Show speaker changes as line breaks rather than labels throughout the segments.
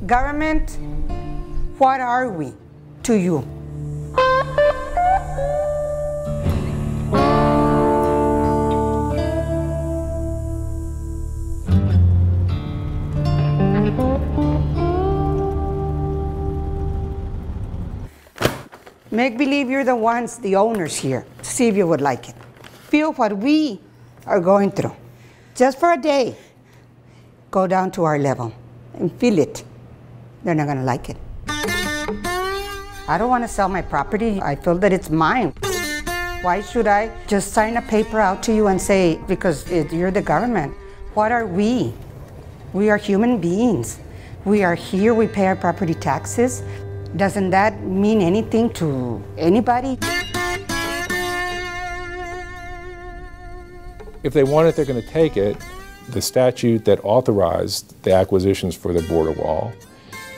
Government, what are we to you? Make believe you're the ones, the owners here. See if you would like it. Feel what we are going through. Just for a day, go down to our level and feel it. They're not gonna like it. I don't wanna sell my property. I feel that it's mine. Why should I just sign a paper out to you and say, because you're the government? What are we? We are human beings. We are here, we pay our property taxes. Doesn't that mean anything to anybody?
If they want it, they're gonna take it. The statute that authorized the acquisitions for the border wall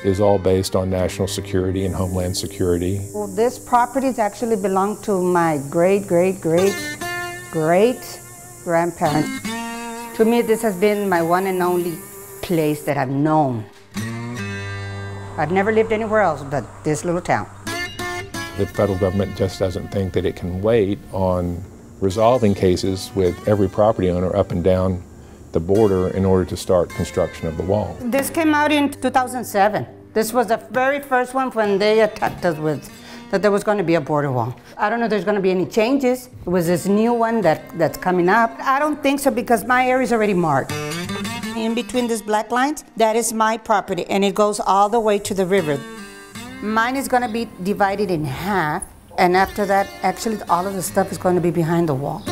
is all based on national security and homeland security.
Well, this property actually belonged to my great-great-great-great-grandparents. To me, this has been my one and only place that I've known. I've never lived anywhere else but this little town.
The federal government just doesn't think that it can wait on resolving cases with every property owner up and down the border in order to start construction of the wall.
This came out in 2007. This was the very first one when they attacked us with that there was going to be a border wall. I don't know if there's going to be any changes. It was this new one that's coming up. I don't think so because my area is already marked. In between these black lines, that is my property and it goes all the way to the river. Mine is going to be divided in half, and after that, actually all of the stuff is going to be behind the wall.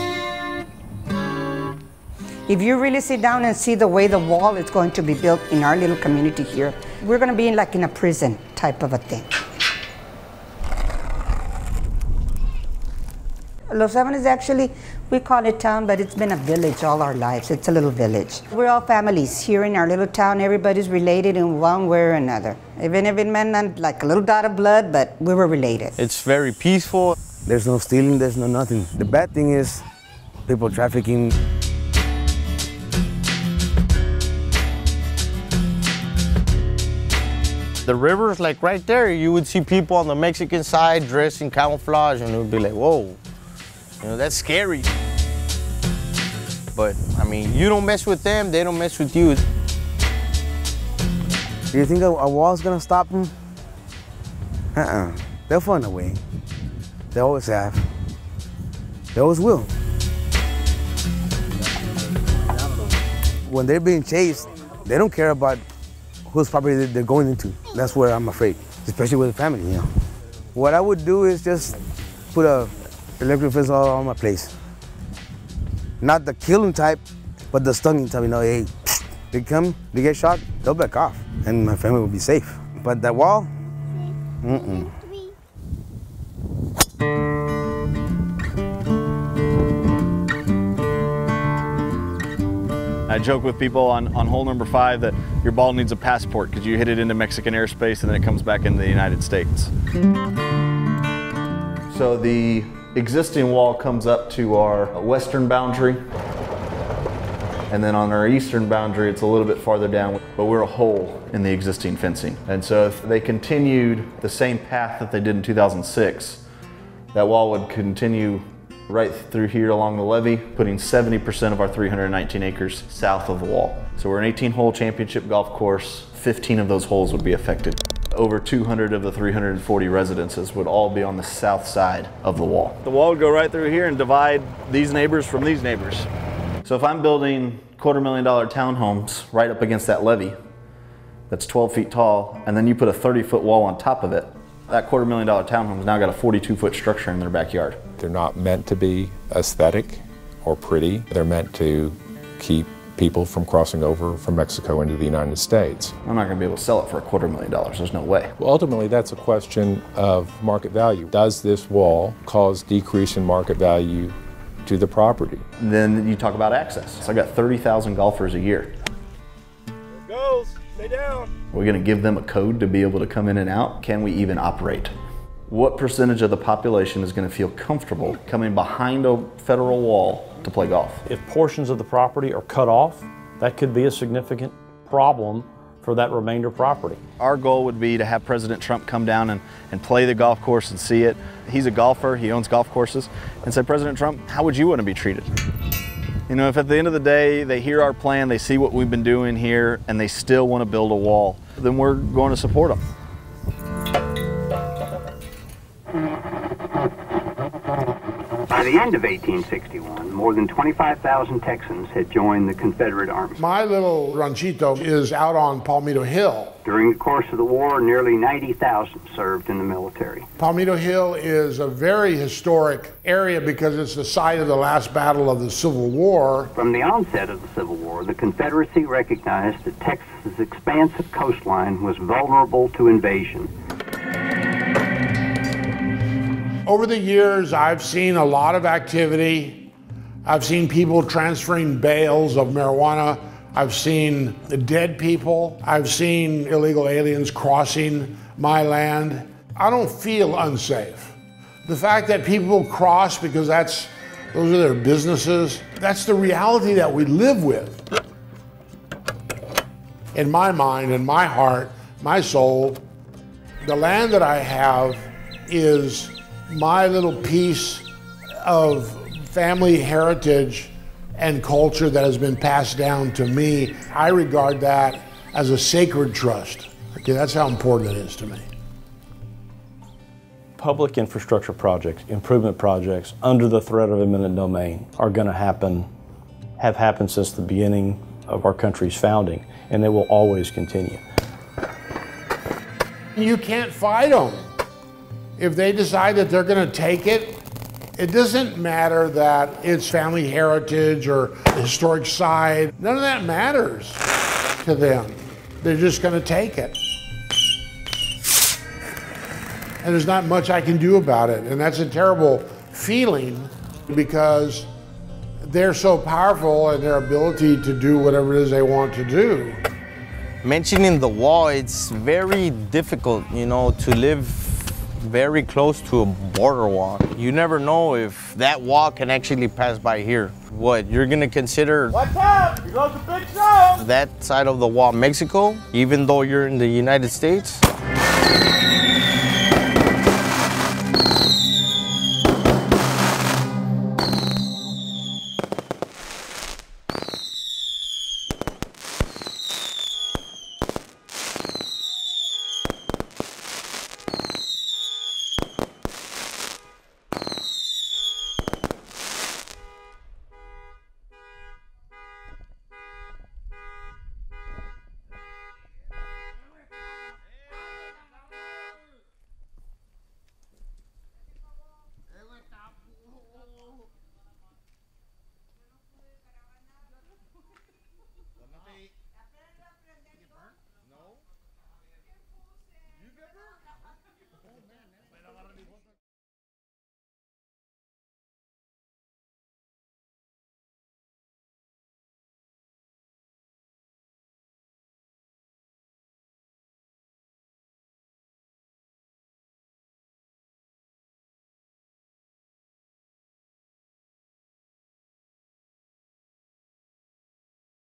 If you really sit down and see the way the wall is going to be built in our little community here, we're going to be like in a prison type of a thing. Los Ebanos actually, we call it town, but it's been a village all our lives. It's a little village. We're all families here in our little town. Everybody's related in one way or another. Even if it meant not like a little dot of blood, but we were related.
It's very peaceful.
There's no stealing, there's no nothing. The bad thing is people trafficking.
The river's like right there. You would see people on the Mexican side dressed in camouflage and it would be like, whoa, you know, that's scary. But, I mean, you don't mess with them, they don't mess with you.
Do you think a wall's gonna stop them? They'll find a way. They always have. They always will. When they're being chased, they don't care about whose property they're going into. That's where I'm afraid, especially with the family, you know. What I would do is just put a electric fence all on my place. Not the killing type, but the stunning type, you know, hey, they come, they get shot, they'll back off, and my family will be safe. But that wall,
I joke with people on hole number 5 that your ball needs a passport because you hit it into Mexican airspace and then it comes back into the United States. So the existing wall comes up to our western boundary, and then on our eastern boundary it's a little bit farther down, but we're a hole in the existing fencing. And so if they continued the same path that they did in 2006, that wall would continue right through here along the levee, putting 70% of our 319 acres south of the wall. So we're an 18-hole championship golf course. 15 of those holes would be affected. Over 200 of the 340 residences would all be on the south side of the wall. The wall would go right through here and divide these neighbors from these neighbors. So if I'm building $250,000 townhomes right up against that levee, that's 12 feet tall, and then you put a 30-foot wall on top of it, that $250,000 townhome's now got a 42-foot structure in their backyard.
They're not meant to be aesthetic. or pretty. They're meant to keep people from crossing over from Mexico into the United States.
I'm not going to be able to sell it for $250,000. There's no way.
Well, ultimately, that's a question of market value. Does this wall cause decrease in market value to the property?
Then you talk about access. So I got 30,000 golfers a year.
There it goes. Stay down.
We're going to give them a code to be able to come in and out. Can we even operate? What percentage of the population is going to feel comfortable coming behind a federal wall to play golf?
If portions of the property are cut off, that could be a significant problem for that remainder property.
Our goal would be to have President Trump come down and play the golf course and see it. He's a golfer, he owns golf courses, and say, President Trump, how would you want to be treated? You know, if at the end of the day they hear our plan, they see what we've been doing here, and they still want to build a wall, then we're going to support them.
By the end of 1861, more than 25,000 Texans had joined the Confederate Army.
My little ranchito is out on Palmito Hill.
During the course of the war, nearly 90,000 served in the military.
Palmito Hill is a very historic area because it's the site of the last battle of the Civil War.
From the onset of the Civil War, the Confederacy recognized that Texas's expansive coastline was vulnerable to invasion.
Over the years, I've seen a lot of activity. I've seen people transferring bales of marijuana. I've seen dead people. I've seen illegal aliens crossing my land. I don't feel unsafe. The fact that people cross because those are their businesses, that's the reality that we live with. In my mind, in my heart, my soul, the land that I have is my little piece of family heritage and culture that has been passed down to me. I regard that as a sacred trust. Okay, that's how important it is to me.
Public infrastructure projects, improvement projects under the threat of eminent domain are going to happen, have happened since the beginning of our country's founding, and they will always continue.
You can't fight them. If they decide that they're going to take it, it doesn't matter that it's family heritage or historic site. None of that matters to them. They're just going to take it. And there's not much I can do about it. And that's a terrible feeling because they're so powerful in their ability to do whatever it is they want to do.
Mentioning the wall, it's very difficult, you know, to live very close to a border wall. You never know if that wall can actually pass by here. What, you're gonna consider
Watch out! Here goes the big show!
that side of the wall Mexico, even though you're in the United States?